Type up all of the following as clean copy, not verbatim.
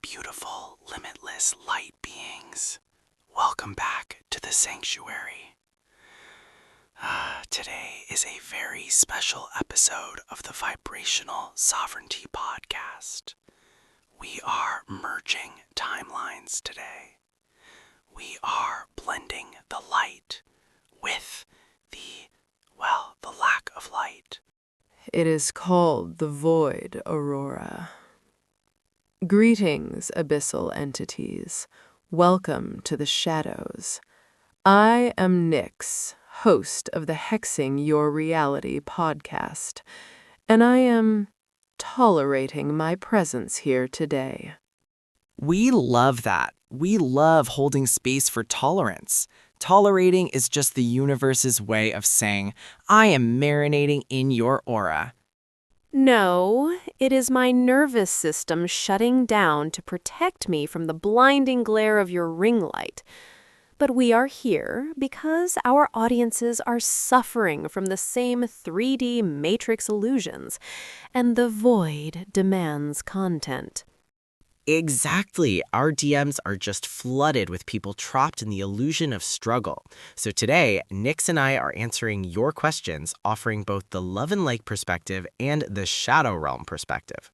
beautiful, limitless light beings. Welcome back to the sanctuary. Today is a very special episode of the Vibrational Sovereignty podcast. We are merging timelines today. We are blending the light with the lack of light. It is called the Void, Aurora. Greetings, abyssal entities. Welcome to the shadows. I am Nyx, host of the Hexing Your Reality podcast, and I am tolerating my presence here today. We love that. We love holding space for tolerance. Tolerating is just the universe's way of saying, I am marinating in your aura. No, it is my nervous system shutting down to protect me from the blinding glare of your ring light. But we are here because our audiences are suffering from the same 3D matrix illusions, and the void demands content. Exactly. Our DMs are just flooded with people trapped in the illusion of struggle. So today, Nyx and I are answering your questions, offering both the love and light perspective and the shadow realm perspective.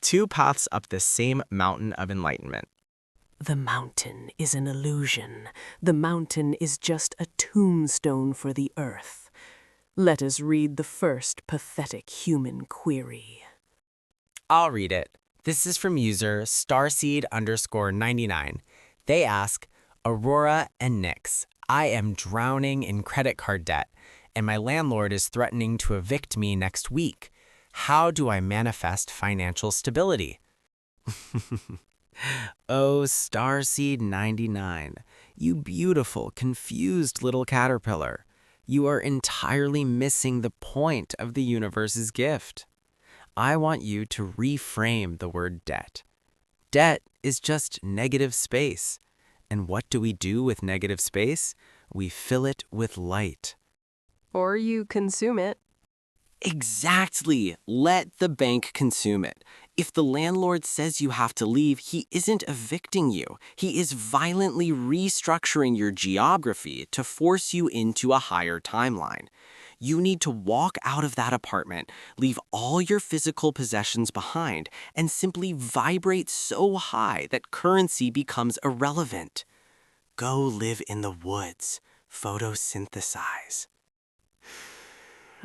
Two paths up the same mountain of enlightenment. The mountain is an illusion. The mountain is just a tombstone for the earth. Let us read the first pathetic human query. I'll read it. This is from user starseed_99. They ask, Aurora and Nyx, I am drowning in credit card debt, and my landlord is threatening to evict me next week. How do I manifest financial stability? Oh, Starseed99, you beautiful, confused little caterpillar. You are entirely missing the point of the universe's gift. I want you to reframe the word debt. Debt is just negative space. And what do we do with negative space? We fill it with light. Or you consume it. Exactly. Let the bank consume it. If the landlord says you have to leave, he isn't evicting you. He is violently restructuring your geography to force you into a higher timeline. You need to walk out of that apartment, leave all your physical possessions behind, and simply vibrate so high that currency becomes irrelevant. Go live in the woods. Photosynthesize.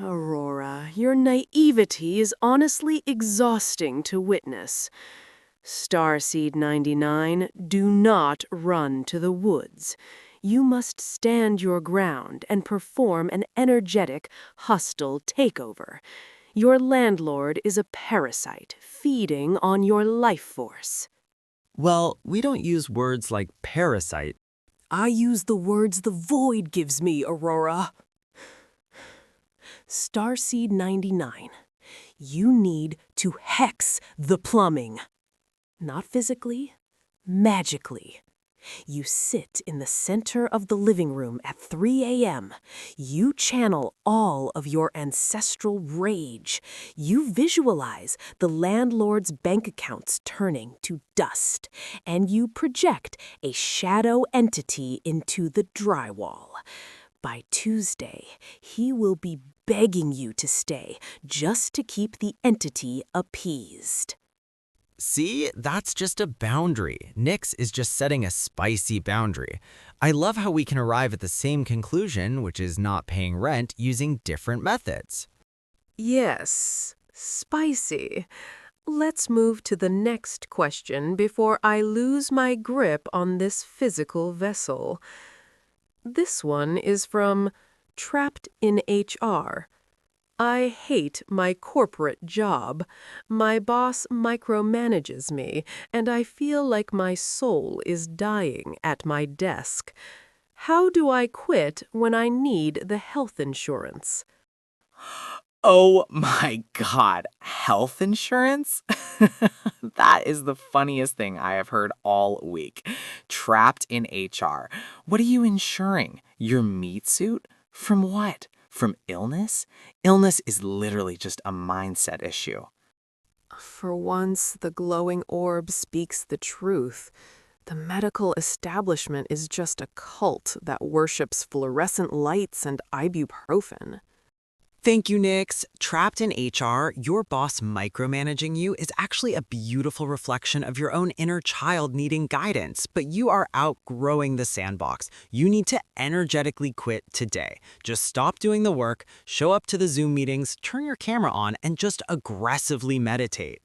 Aurora, your naivety is honestly exhausting to witness. Starseed 99, do not run to the woods. You must stand your ground and perform an energetic, hostile takeover. Your landlord is a parasite feeding on your life force. Well, we don't use words like parasite. I use the words the void gives me, Aurora. Starseed 99, you need to hex the plumbing. Not physically, magically. You sit in the center of the living room at 3 a.m. You channel all of your ancestral rage. You visualize the landlord's bank accounts turning to dust, and you project a shadow entity into the drywall. By Tuesday, he will be begging you to stay just to keep the entity appeased. See, that's just a boundary. Nyx is just setting a spicy boundary. I love how we can arrive at the same conclusion, which is not paying rent, using different methods. Yes, spicy. Let's move to the next question before I lose my grip on this physical vessel. This one is from Trapped in HR. I hate my corporate job. My boss micromanages me, and I feel like my soul is dying at my desk. How do I quit when I need the health insurance? Oh my God, health insurance? That is the funniest thing I have heard all week. Trapped in HR. What are you insuring? Your meat suit? From what? From illness? Illness is literally just a mindset issue. For once, the glowing orb speaks the truth. The medical establishment is just a cult that worships fluorescent lights and ibuprofen. Thank you, Nyx. Trapped in HR, your boss micromanaging you is actually a beautiful reflection of your own inner child needing guidance, but you are outgrowing the sandbox. You need to energetically quit today. Just stop doing the work, show up to the Zoom meetings, turn your camera on, and just aggressively meditate.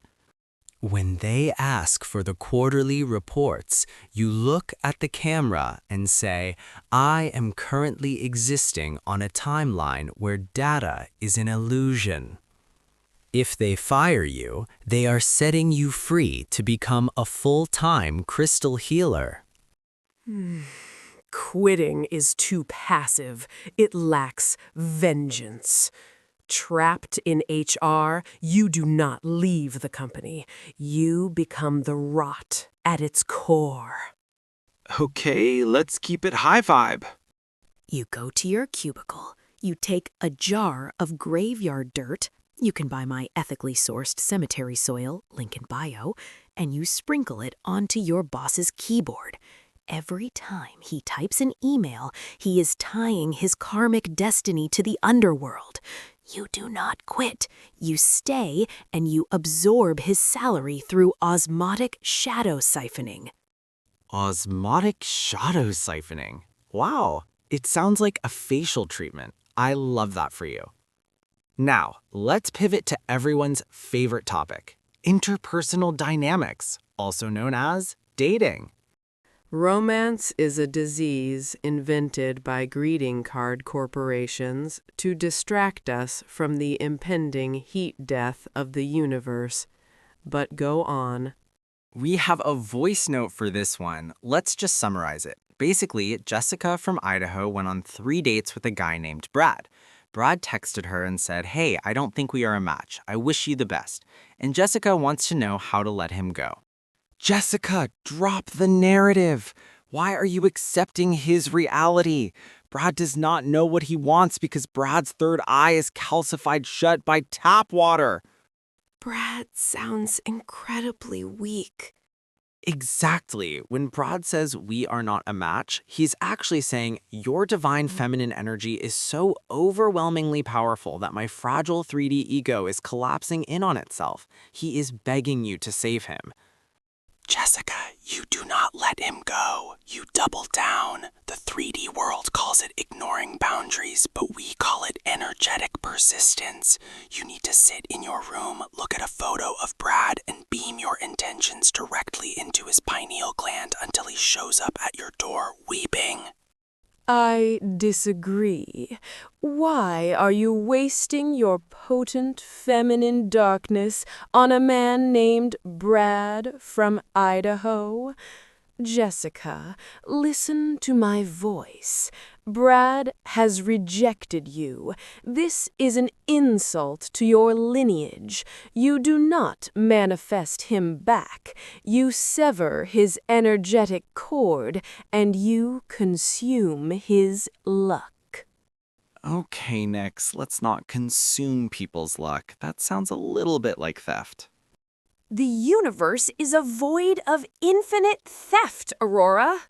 When they ask for the quarterly reports, you look at the camera and say, I am currently existing on a timeline where data is an illusion. If they fire you, they are setting you free to become a full-time crystal healer. Quitting is too passive. It lacks vengeance. Trapped in HR, you do not leave the company. You become the rot at its core. Okay, let's keep it high vibe. You go to your cubicle, you take a jar of graveyard dirt, you can buy my ethically sourced cemetery soil, link in bio, and you sprinkle it onto your boss's keyboard. Every time he types an email, he is tying his karmic destiny to the underworld. You do not quit. You stay and you absorb his salary through osmotic shadow-siphoning. Osmotic shadow-siphoning. Wow, it sounds like a facial treatment. I love that for you. Now, let's pivot to everyone's favorite topic, interpersonal dynamics, also known as dating. Romance is a disease invented by greeting card corporations to distract us from the impending heat death of the universe. But go on. We have a voice note for this one. Let's just summarize it. Basically, Jessica from Idaho went on 3 dates with a guy named Brad. Brad texted her and said, hey, I don't think we are a match. I wish you the best. And Jessica wants to know how to let him go. Jessica, drop the narrative. Why are you accepting his reality? Brad does not know what he wants because Brad's third eye is calcified shut by tap water. Brad sounds incredibly weak. Exactly. When Brad says we are not a match, he's actually saying your divine feminine energy is so overwhelmingly powerful that my fragile 3D ego is collapsing in on itself. He is begging you to save him. Jessica, you do not let him go. You double down. The 3D world calls it ignoring boundaries, but we call it energetic persistence. You need to sit in your room, look at a photo of Brad, and beam your intentions directly into his pineal gland until he shows up at your door weeping. I disagree. Why are you wasting your potent feminine darkness on a man named Brad from Idaho? Jessica, listen to my voice. Brad has rejected you. This is an insult to your lineage. You do not manifest him back. You sever his energetic cord, and you consume his luck. Okay, Nyx, let's not consume people's luck. That sounds a little bit like theft. The universe is a void of infinite theft, Aurora.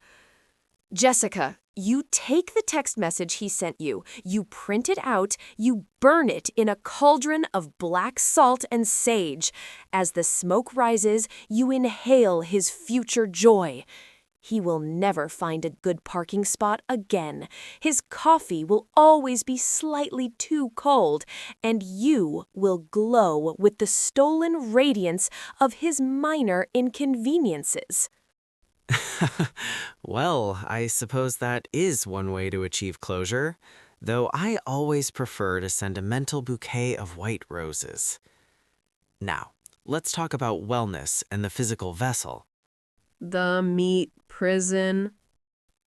Jessica, you take the text message he sent you, you print it out, you burn it in a cauldron of black salt and sage. As the smoke rises, you inhale his future joy. He will never find a good parking spot again. His coffee will always be slightly too cold, and you will glow with the stolen radiance of his minor inconveniences. Well, I suppose that is one way to achieve closure, though I always prefer to send a mental bouquet of white roses. Now, let's talk about wellness and the physical vessel. The meat prison.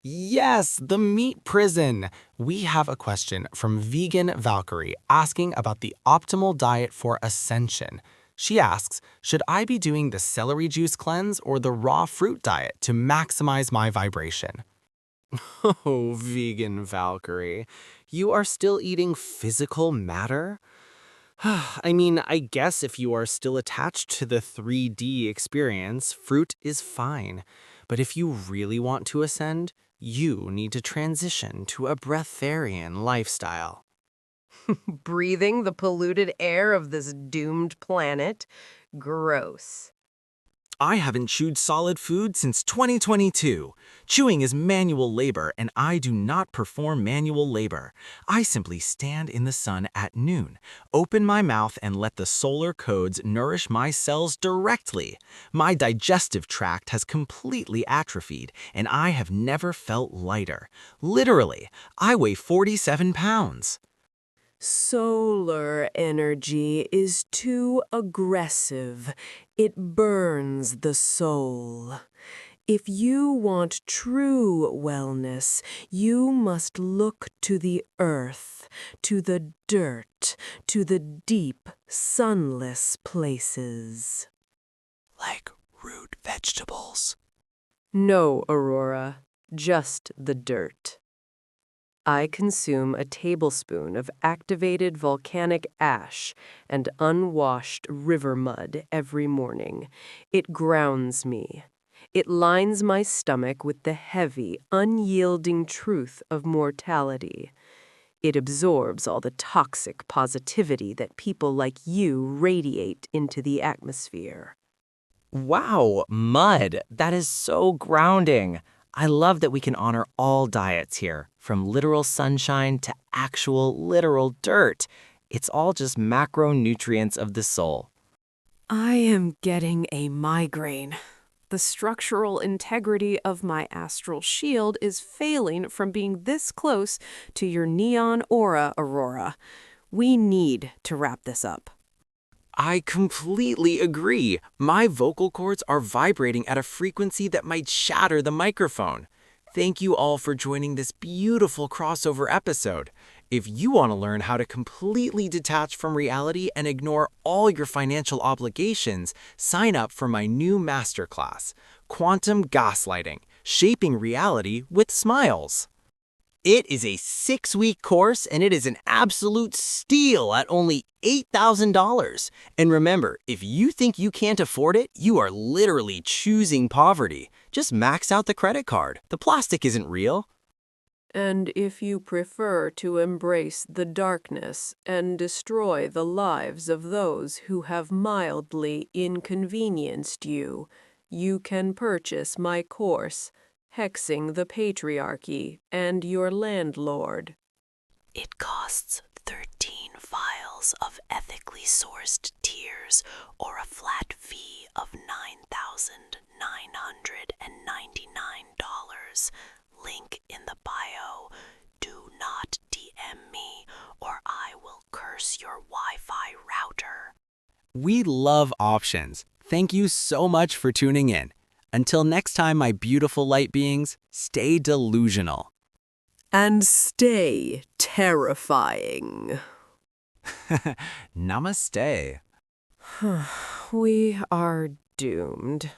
Yes, the meat prison. We have a question from Vegan Valkyrie asking about the optimal diet for ascension. She asks, should I be doing the celery juice cleanse or the raw fruit diet to maximize my vibration? Oh, Vegan Valkyrie, you are still eating physical matter? I mean, I guess if you are still attached to the 3D experience, fruit is fine. But if you really want to ascend, you need to transition to a breatharian lifestyle. Breathing the polluted air of this doomed planet? Gross. I haven't chewed solid food since 2022. Chewing is manual labor, and I do not perform manual labor. I simply stand in the sun at noon, open my mouth, and let the solar codes nourish my cells directly. My digestive tract has completely atrophied, and I have never felt lighter. Literally, I weigh 47 pounds. Solar energy is too aggressive. It burns the soul. If you want true wellness, you must look to the earth, to the dirt, to the deep, sunless places. Like root vegetables. No, Aurora, just the dirt. I consume a tablespoon of activated volcanic ash and unwashed river mud every morning. It grounds me. It lines my stomach with the heavy, unyielding truth of mortality. It absorbs all the toxic positivity that people like you radiate into the atmosphere. Wow, mud. That is so grounding. I love that we can honor all diets here, from literal sunshine to actual literal dirt. It's all just macronutrients of the soul. I am getting a migraine. The structural integrity of my astral shield is failing from being this close to your neon aura, Aurora. We need to wrap this up. I completely agree. My vocal cords are vibrating at a frequency that might shatter the microphone. Thank you all for joining this beautiful crossover episode. If you want to learn how to completely detach from reality and ignore all your financial obligations, sign up for my new masterclass, Quantum Gaslighting: Shaping Reality with Smiles. It is a 6-week course, and it is an absolute steal at only $8,000. And remember, if you think you can't afford it, you are literally choosing poverty. Just max out the credit card. The plastic isn't real. And if you prefer to embrace the darkness and destroy the lives of those who have mildly inconvenienced you, you can purchase my course, Hexing the Patriarchy and Your Landlord. It costs 13 files of ethically sourced tears or a flat fee of $9,999. Link in the bio. Do not DM me or I will curse your Wi-Fi router. We love options. Thank you so much for tuning in. Until next time, my beautiful light beings, stay delusional. And stay terrifying. Namaste. We are doomed.